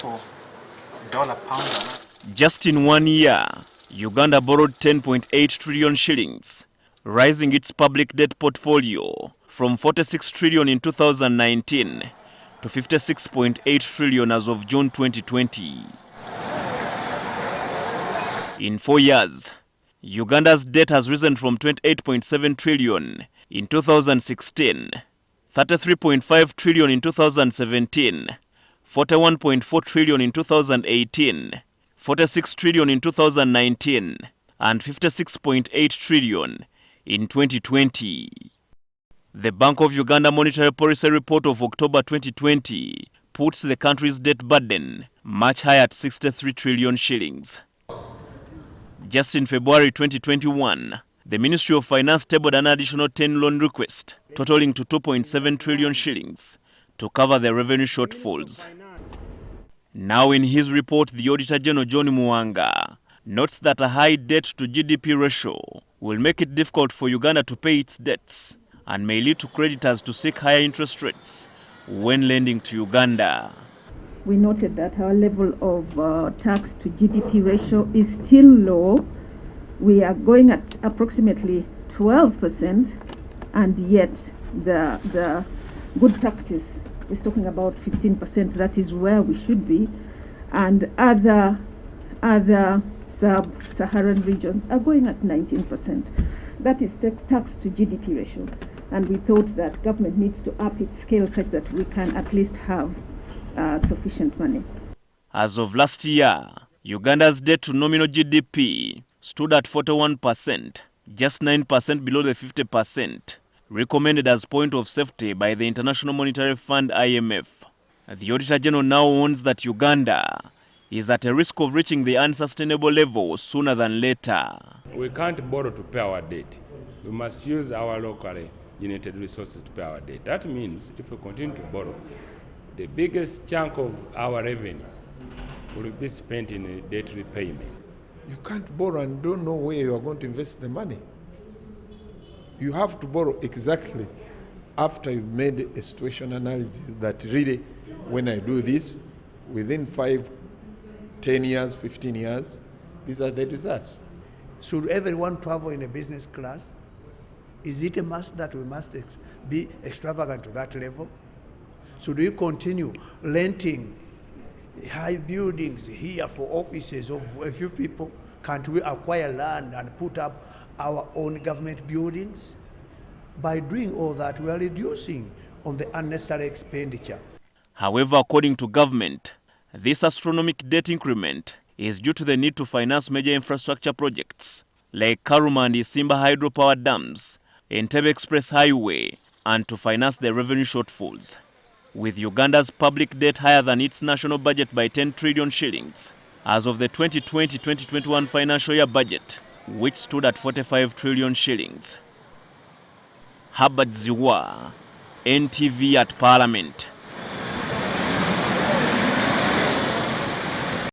for dollar pound. Just in 1 year, Uganda borrowed 10.8 trillion shillings, rising its public debt portfolio from 46 trillion in 2019 to 56.8 trillion as of June 2020. In 4 years, Uganda's debt has risen from 28.7 trillion in 2016, 33.5 trillion in 2017, 41.4 trillion in 2018, 46 trillion in 2019, and 56.8 trillion in 2020. The Bank of Uganda Monetary Policy Report of October 2020 puts the country's debt burden much higher at 63 trillion shillings. Just in February 2021, the Ministry of Finance tabled an additional 10 loan requests, totaling to 2.7 trillion shillings, to cover the revenue shortfalls. Now in his report, the Auditor General John Muwanga notes that a high debt-to-GDP ratio will make it difficult for Uganda to pay its debts and may lead to creditors to seek higher interest rates when lending to Uganda. We noted that our level of tax to GDP ratio is still low. We are going at approximately 12%, and yet the good practice is talking about 15%. That is where we should be. And other sub-Saharan regions are going at 19%. That is tax to GDP ratio. And we thought that government needs to up its scale such that we can at least have sufficient money. As of last year, Uganda's debt to nominal GDP stood at 41%, just 9% below the 50% recommended as point of safety by the International Monetary Fund (IMF). The Auditor General now warns that Uganda is at a risk of reaching the unsustainable level sooner than later. We can't borrow to pay our debt. We must use our locally generated resources to pay our debt. That means if we continue to borrow, the biggest chunk of our revenue will be spent in debt repayment. You can't borrow and don't know where you are going to invest the money. You have to borrow exactly after you've made a situation analysis that really, when I do this, within 5, 10 years, 15 years, these are the results. Should everyone travel in a business class? Is it a must that we must be extravagant to that level? Should we continue renting high buildings here for offices of a few people? Can't we acquire land and put up our own government buildings? By doing all that, we are reducing on the unnecessary expenditure. However, according to government, this astronomical debt increment is due to the need to finance major infrastructure projects like Karuma and Isimba hydropower dams, Entebbe Express Highway, and to finance the revenue shortfalls. With Uganda's public debt higher than its national budget by 10 trillion shillings, as of the 2020-2021 financial year budget, which stood at 45 trillion shillings. Herbert Ziwa, NTV at Parliament.